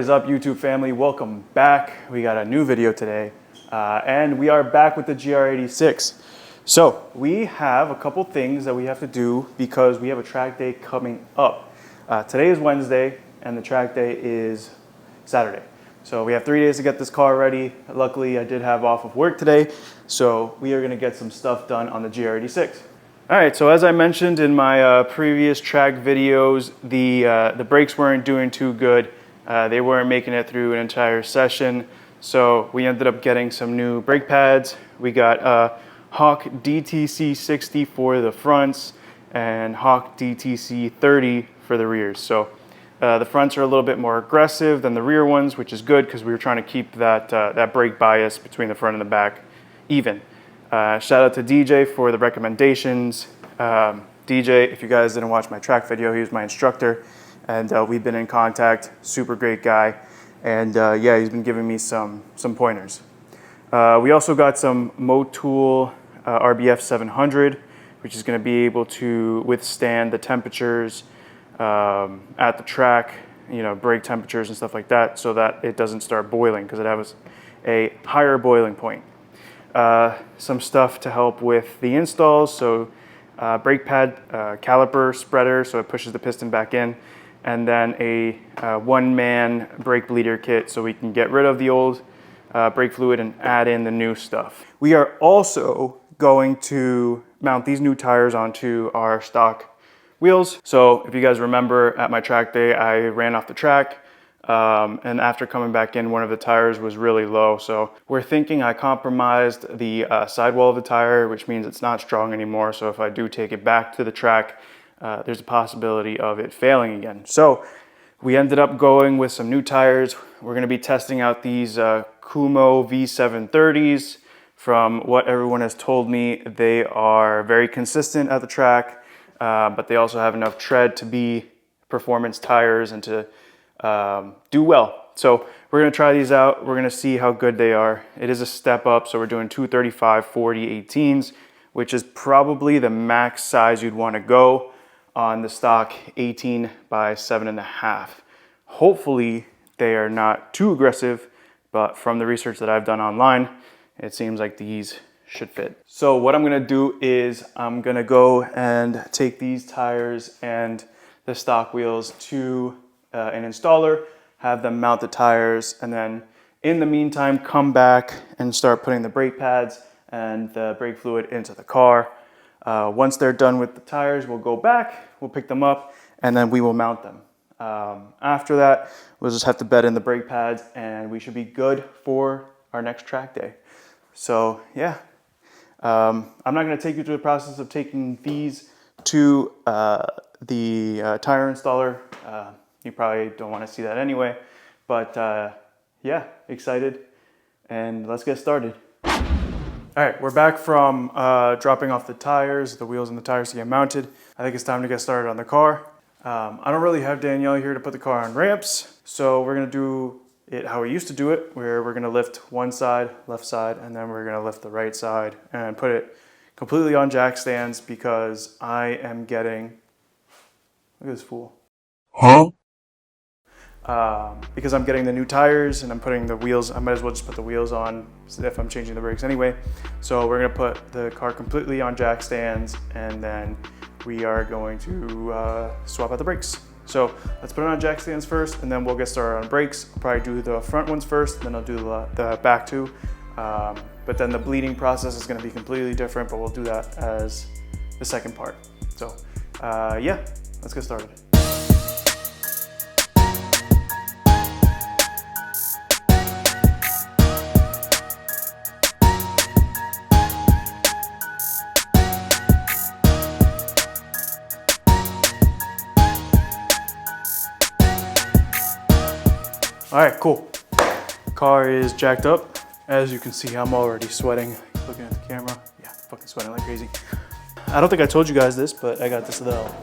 is up, YouTube family? Welcome back. We got a new video today, and we are back with the GR86. So we have a couple things that we have to do because we have a track day coming up. Today is Wednesday, and the track day is Saturday. So we have 3 days to get this car ready. Luckily, I did have off of work today, so we are gonna get some stuff done on the GR86. All right, so as I mentioned in my previous track videos, the brakes weren't doing too good. They weren't making it through an entire session, so we ended up getting some new brake pads. We got Hawk DTC-60 for the fronts and Hawk DTC-30 for the rears. So the fronts are a little bit more aggressive than the rear ones, which is good because we were trying to keep that brake bias between the front and the back even. Shout out to DJ for the recommendations. DJ, if you guys didn't watch my track video, he was my instructor, and we've been in contact. Super great guy, and yeah, he's been giving me some pointers. We also got some Motul RBF 700, which is going to be able to withstand the temperatures at the track, you know, brake temperatures and stuff like that, so that it doesn't start boiling because it has a higher boiling point. Some stuff to help with the installs, so brake pad caliper spreader, so it pushes the piston back in, and then a one-man brake bleeder kit so we can get rid of the old brake fluid and add in the new stuff. We are also going to mount these new tires onto our stock wheels. So if you guys remember at my track day, I ran off the track. And after coming back in, one of the tires was really low. So we're thinking I compromised the sidewall of the tire, which means it's not strong anymore. So if I do take it back to the track, there's a possibility of it failing again. So we ended up going with some new tires. We're going to be testing out these Kumo V730s. From what everyone has told me, they are very consistent at the track, but they also have enough tread to be performance tires and to do well. So we're going to try these out. We're going to see how good they are. It is a step up, so we're doing 235/40 18s, which is probably the max size you'd want to go on the stock 18 by 7.5. Hopefully they are not too aggressive, but from the research that I've done online, it seems like these should fit. So what I'm going to do is I'm going to go and take these tires and the stock wheels to an installer, have them mount the tires, and then in the meantime come back and start putting the brake pads and the brake fluid into the car. Once they're done with the tires, we'll go back, we'll pick them up, and then we will mount them. After that, we'll just have to bed in the brake pads and we should be good for our next track day. So yeah, I'm not going to take you through the process of taking these to the tire installer. You probably don't want to see that anyway, but yeah, excited, and let's get started. All right, we're back from dropping off the tires, the wheels and the tires to get mounted. I think it's time to get started on the car. I don't really have Danielle here to put the car on ramps, so we're gonna do it how we used to do it, where we're gonna lift one side, left side, and then we're gonna lift the right side and put it completely on jack stands because I am getting, look at this fool. Huh? Because I'm getting the new tires and I'm putting the wheels, I might as well just put the wheels on if I'm changing the brakes anyway. So we're gonna put the car completely on jack stands, and then we are going to swap out the brakes. So let's put it on jack stands first, and then we'll get started on brakes. I'll probably do the front ones first, then I'll do the back two. But then the bleeding process is gonna be completely different, but we'll do that as the second part. So yeah, let's get started. All right, cool. Car is jacked up. As you can see, I'm already sweating. Looking at the camera, yeah, fucking sweating like crazy. I don't think I told you guys this, but I got this little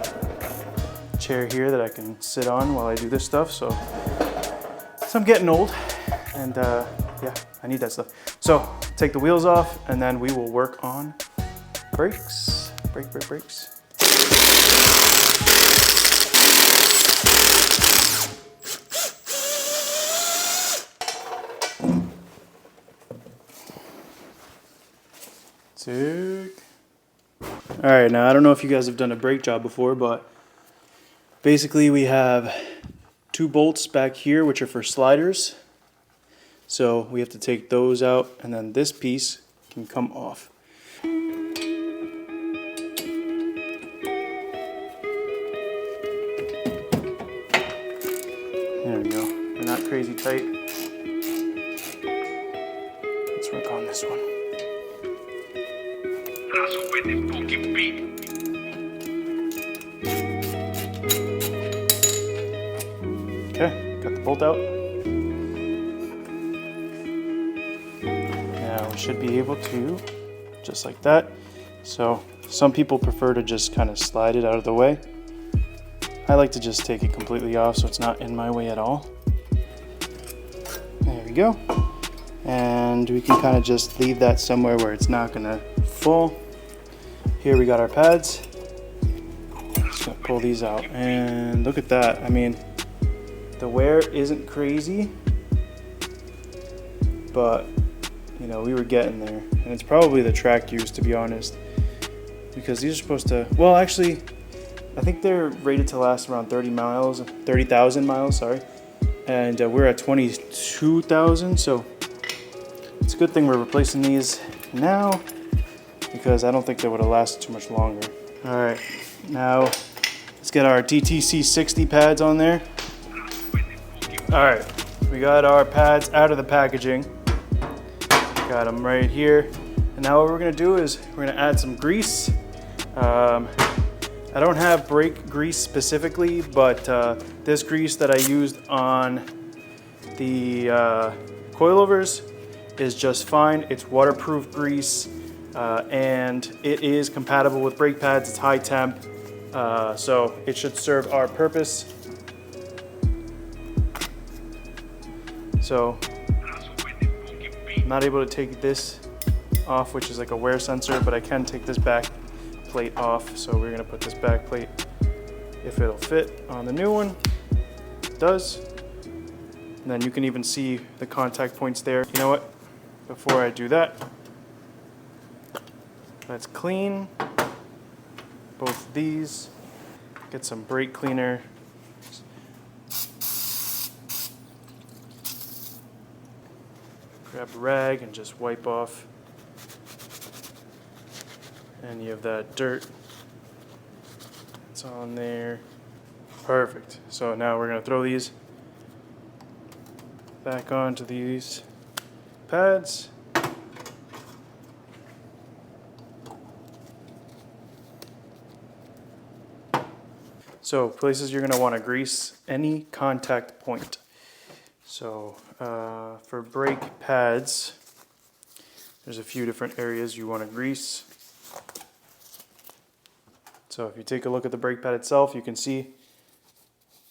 chair here that I can sit on while I do this stuff. So I'm getting old, and yeah, I need that stuff. So take the wheels off, and then we will work on brakes. Brakes. Sick. All right, now I don't know if you guys have done a brake job before, but basically we have 2 bolts back here, which are for sliders. So we have to take those out, and then this piece can come off. There we go. They're not crazy tight. Let's work on this one. Okay, got the bolt out. Now we should be able to, just like that. So some people prefer to just kind of slide it out of the way. I like to just take it completely off so it's not in my way at all. There we go. And we can kind of just leave that somewhere where it's not gonna fall. Here we got our pads. Just gonna pull these out, and look at that. I mean, the wear isn't crazy, but you know, we were getting there. And it's probably the track use, to be honest, because these are supposed to, well, actually, I think they're rated to last around 30,000 miles, sorry. And we're at 22,000, so it's a good thing we're replacing these now, because I don't think they would have lasted too much longer. All right, now let's get our DTC-60 pads on there. All right, we got our pads out of the packaging. Got them right here. And now what we're gonna do is we're gonna add some grease. I don't have brake grease specifically, but this grease that I used on the coilovers is just fine. It's waterproof grease, and it is compatible with brake pads. It's high temp, so it should serve our purpose. So I'm not able to take this off, which is like a wear sensor, but I can take this back plate off. So we're gonna put this back plate, if it'll fit on the new one. It does. And then you can even see the contact points there. You know what? Before I do that, let's clean both of these. Get some brake cleaner. Grab a rag and just wipe off any of that dirt that's on there. Perfect. So now we're going to throw these back onto these pads. So places you're going to want to grease any contact point. So for brake pads, there's a few different areas you want to grease. So if you take a look at the brake pad itself, you can see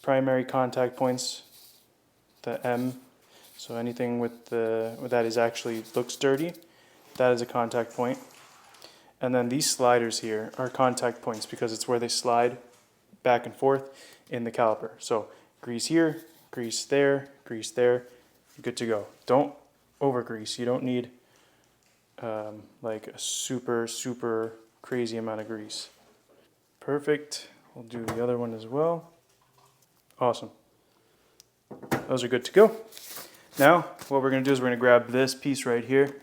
primary contact points, the M. So anything with that is actually looks dirty, that is a contact point. And then these sliders here are contact points because it's where they slide back and forth in the caliper. So grease here, grease there, you're good to go. Don't over grease. You don't need like a super crazy amount of grease. Perfect. We'll do the other one as well. Awesome. Those are good to go. Now what we're going to do is we're going to grab this piece right here,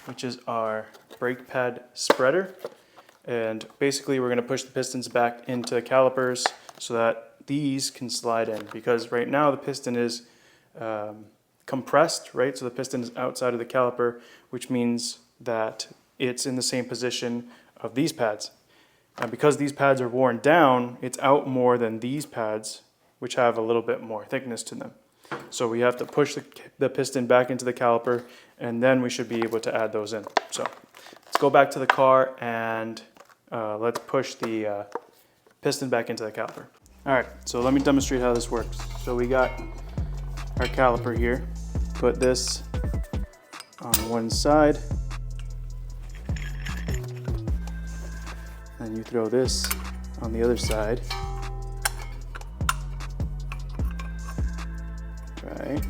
which is our brake pad spreader. And basically we're going to push the pistons back into the calipers so that these can slide in, because right now the piston is compressed, right? So the piston is outside of the caliper, which means that it's in the same position of these pads. And because these pads are worn down, it's out more than these pads, which have a little bit more thickness to them. So we have to push the piston back into the caliper, and then we should be able to add those in. So let's go back to the car and let's push the piston back into the caliper. All right, so let me demonstrate how this works. So we got our caliper here. Put this on one side, and you throw this on the other side. Right,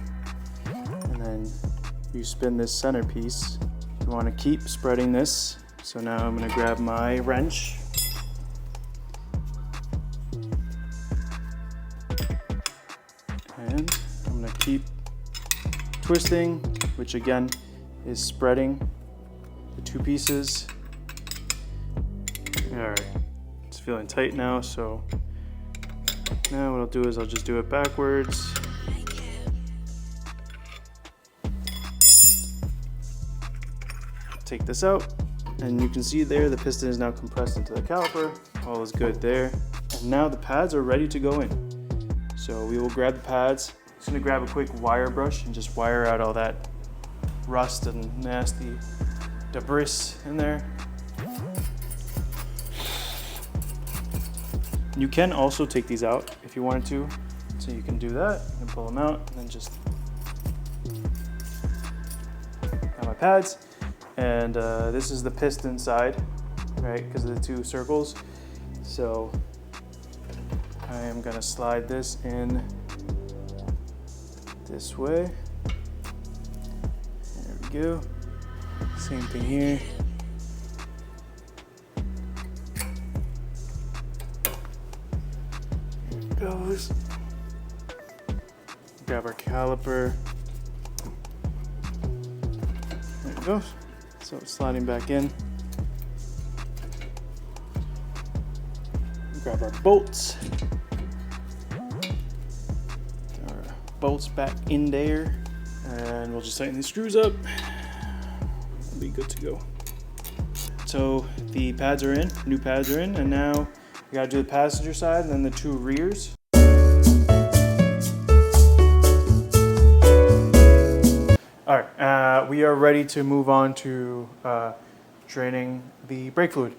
and then you spin this centerpiece we want to keep spreading this. So now I'm going to grab my wrench. And I'm going to keep twisting, which again is spreading the two pieces. All right, it's feeling tight now, so now what I'll do is I'll just do it backwards. Take this out, and you can see there the piston is now compressed into the caliper. All is good there. And now the pads are ready to go in. So we will grab the pads. Just gonna grab a quick wire brush and just wire out all that rust and nasty debris in there. You can also take these out if you wanted to. So you can do that and pull them out and then just got my pads. And this is the piston side, right, because of the two circles. So I am gonna slide this in this way. There we go. Same thing here. Here it goes. Grab our caliper. There it goes. So it's sliding back in. Grab our bolts. Get our bolts back in there. And we'll just tighten these screws up. We'll be good to go. So the pads are in, new pads are in, and now we gotta do the passenger side and then the two rears. All right, we are ready to move on to draining the brake fluid.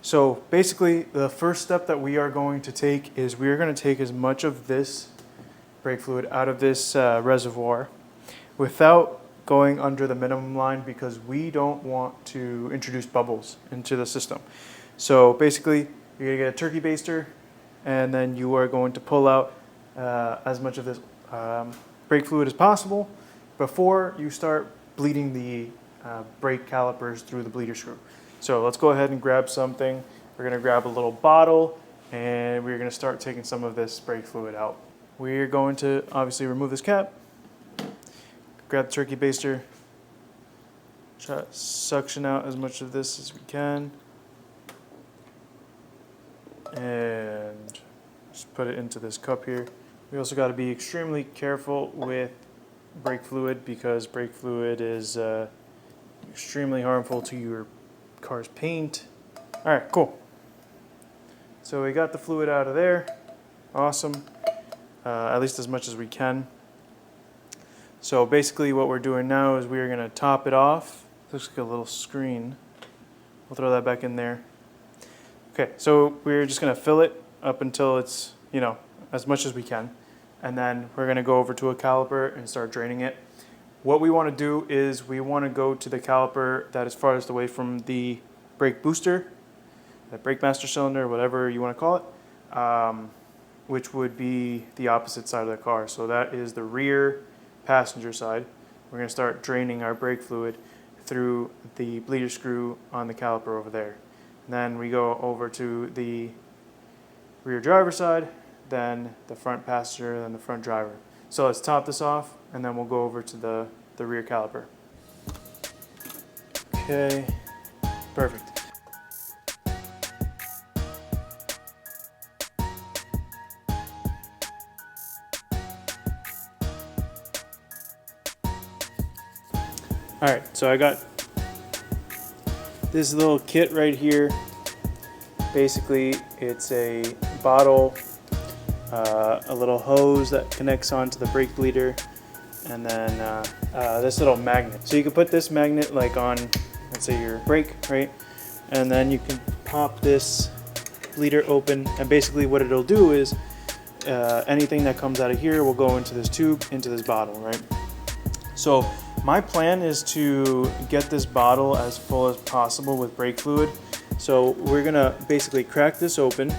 So basically, the first step that we are going to take is we are going to take as much of this brake fluid out of this reservoir without going under the minimum line, because we don't want to introduce bubbles into the system. So basically, you're going to get a turkey baster, and then you are going to pull out as much of this brake fluid as possible before you start bleeding the brake calipers through the bleeder screw. So let's go ahead and grab something. We're gonna grab a little bottle, and we're gonna start taking some of this brake fluid out. We're going to obviously remove this cap, grab the turkey baster, try to suction out as much of this as we can, and just put it into this cup here. We also got to be extremely careful with brake fluid, because brake fluid is extremely harmful to your car's paint. All right, cool. So we got the fluid out of there. Awesome. At least as much as we can. So basically what we're doing now is we're gonna top it off. Looks like a little screen. We'll throw that back in there. Okay, so we're just gonna fill it up until it's, you know, as much as we can. And then we're gonna go over to a caliper and start draining it. What we wanna do is we wanna go to the caliper that is farthest away from the brake booster, the brake master cylinder, whatever you wanna call it, which would be the opposite side of the car. So that is the rear passenger side. We're gonna start draining our brake fluid through the bleeder screw on the caliper over there. And then we go over to the rear driver side, then the front passenger, then the front driver. So let's top this off, and then we'll go over to the rear caliper. Okay, perfect. All right, so I got this little kit right here. Basically, it's a bottle, a little hose that connects onto the brake bleeder, and then this little magnet. So you can put this magnet like on, let's say, your brake, right? And then you can pop this bleeder open, and basically what it'll do is anything that comes out of here will go into this tube, into this bottle, right? So my plan is to get this bottle as full as possible with brake fluid. So we're gonna basically crack this open,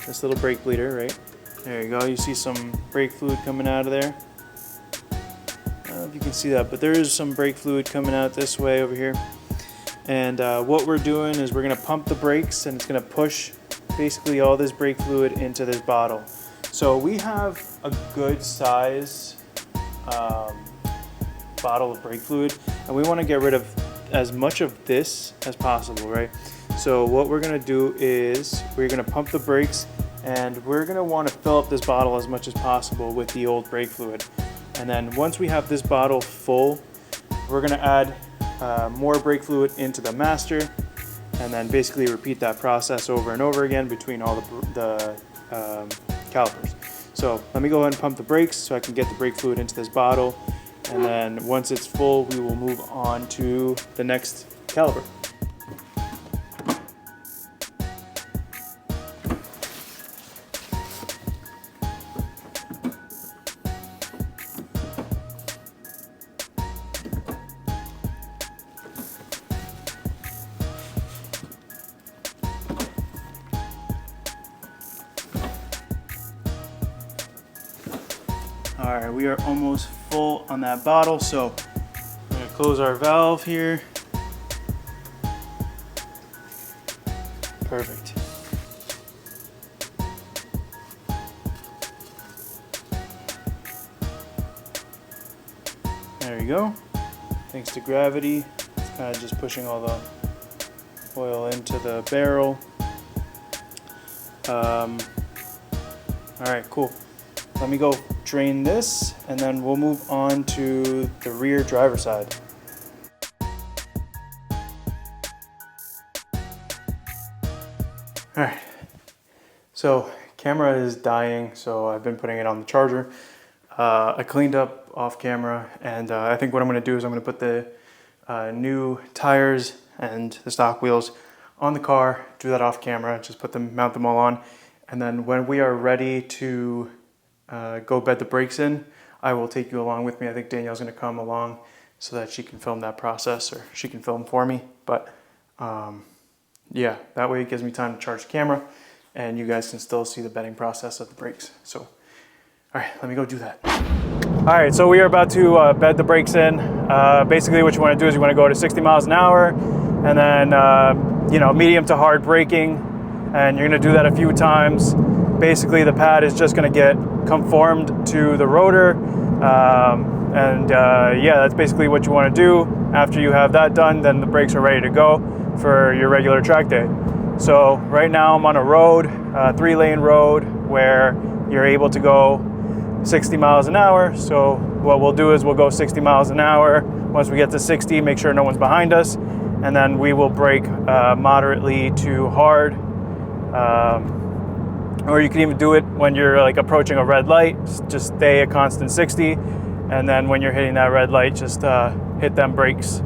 this little brake bleeder, right? There you go, you see some brake fluid coming out of there. I don't know if you can see that, but there is some brake fluid coming out this way over here. And what we're doing is we're gonna pump the brakes, and it's gonna push basically all this brake fluid into this bottle. So we have a good size bottle of brake fluid, and we wanna get rid of as much of this as possible, right? So what we're gonna do is we're gonna pump the brakes, and we're gonna wanna fill up this bottle as much as possible with the old brake fluid. And then once we have this bottle full, we're gonna add more brake fluid into the master, and then basically repeat that process over and over again between all the calipers. So let me go ahead and pump the brakes so I can get the brake fluid into this bottle, and then once it's full, we will move on to the next caliper. All right, we are almost full on that bottle, so I'm gonna close our valve here. Perfect. There you go. Thanks to gravity, it's kind of just pushing all the oil into the barrel. All right, cool. Let me go drain this, and then we'll move on to the rear driver side. All right, so camera is dying, so I've been putting it on the charger. I cleaned up off camera, and I think what I'm gonna do is I'm gonna put the new tires and the stock wheels on the car, do that off camera, just mount them all on, and then when we are ready to go bed the brakes in, I will take you along with me. I think Danielle's gonna come along so that she can film that process, or she can film for me. But yeah, that way it gives me time to charge the camera, and you guys can still see the bedding process of the brakes. So, all right, let me go do that. All right, so we are about to bed the brakes in. Basically what you wanna do is you wanna go to 60 miles an hour, and then, you know, medium to hard braking, and you're gonna do that a few times. Basically the pad is just gonna get conformed to the rotor, yeah, that's basically what you want to do. After you have that done, then the brakes are ready to go for your regular track day. So right now I'm on a road, 3-lane road, where you're able to go 60 miles an hour. So what we'll do is we'll go 60 miles an hour. Once we get to 60, make sure no one's behind us, and then we will brake moderately to hard. Or you can even do it when you're like approaching a red light. Just stay a constant 60, and then when you're hitting that red light, just hit them brakes.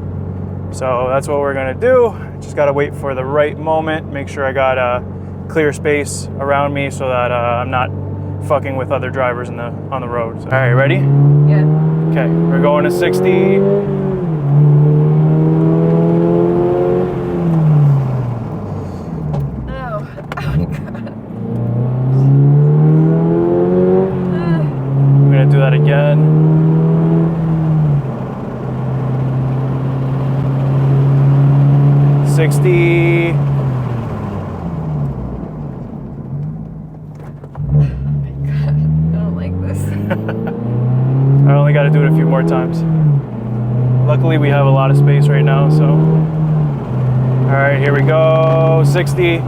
So that's what we're gonna do. Just gotta wait for the right moment, make sure I got a clear space around me so that I'm not fucking with other drivers on the road. So, all right, ready? Yeah. Okay, we're going to 60. Do that again. 60. Oh my God, I don't like this. I only got to do it a few more times. Luckily we have a lot of space right now, so. All right, here we go, 60.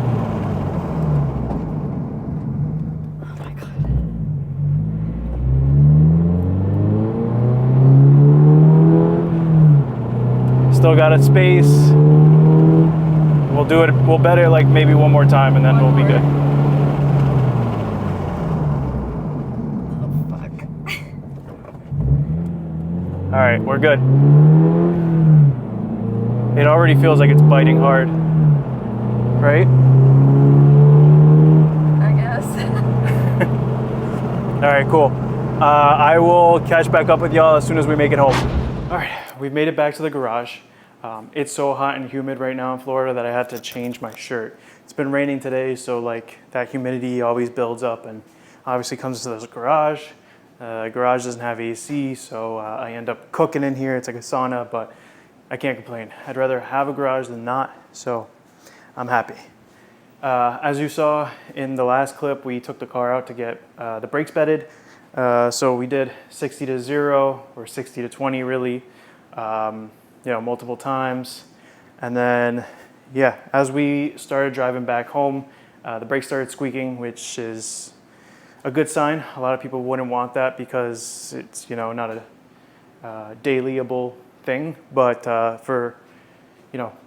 Still got a space. We'll bet it like maybe one more time, and then we'll be good. Oh, fuck. All right, we're good. It already feels like it's biting hard, right? I guess. All right, cool. I will catch back up with y'all as soon as we make it home. All right, we've made it back to the garage. It's so hot and humid right now in Florida that I had to change my shirt. It's been raining today, so like that humidity always builds up and obviously comes to this garage. The garage doesn't have AC, so I end up cooking in here. It's like a sauna, but I can't complain. I'd rather have a garage than not, so I'm happy. As you saw in the last clip, we took the car out to get the brakes bedded. So we did 60 to 0 or 60 to 20 really, multiple times. And then, yeah, as we started driving back home, the brakes started squeaking, which is a good sign. A lot of people wouldn't want that because it's, not a dailyable thing, but for,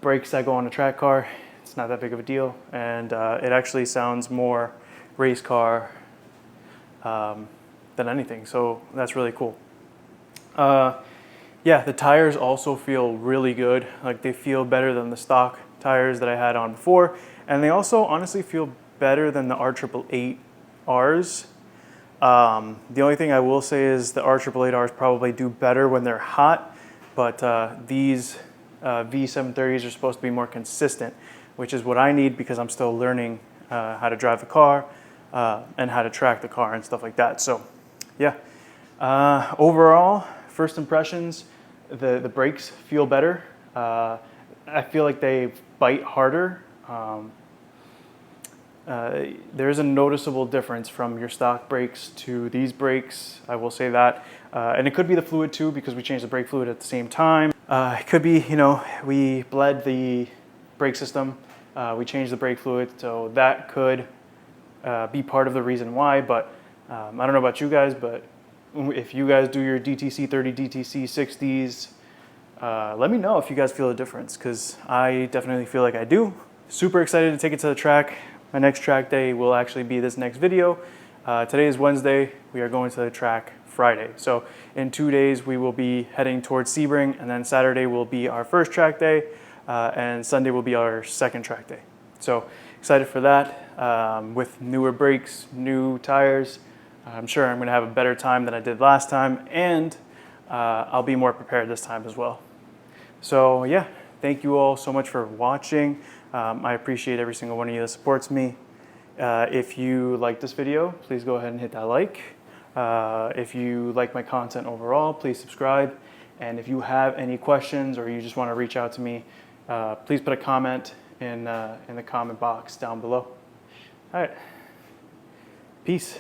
brakes that go on a track car, it's not that big of a deal. And it actually sounds more race car than anything. So that's really cool. Yeah, the tires also feel really good. Like they feel better than the stock tires that I had on before. And they also honestly feel better than the R888Rs. The only thing I will say is the R888Rs probably do better when they're hot, but these V730s are supposed to be more consistent, which is what I need because I'm still learning how to drive the car and how to track the car and stuff like that. So yeah, overall, first impressions, the brakes feel better. I feel like they bite harder. There's a noticeable difference from your stock brakes to these brakes, I will say that. And it could be the fluid too, because we changed the brake fluid at the same time. It could be, we bled the brake system, we changed the brake fluid, so that could be part of the reason why. But I don't know about you guys, but if you guys do your DTC-30, DTC-60s, let me know if you guys feel a difference, because I definitely feel like I do. Super excited to take it to the track. My next track day will actually be this next video. Today is Wednesday. We are going to the track Friday. So in 2 days, we will be heading towards Sebring, and then Saturday will be our first track day, and Sunday will be our second track day. So excited for that. With newer brakes, new tires, I'm sure I'm gonna have a better time than I did last time, and I'll be more prepared this time as well. So yeah, thank you all so much for watching. I appreciate every single one of you that supports me. If you like this video, please go ahead and hit that like. If you like my content overall, please subscribe. And if you have any questions or you just want to reach out to me, please put a comment in the comment box down below. All right, peace.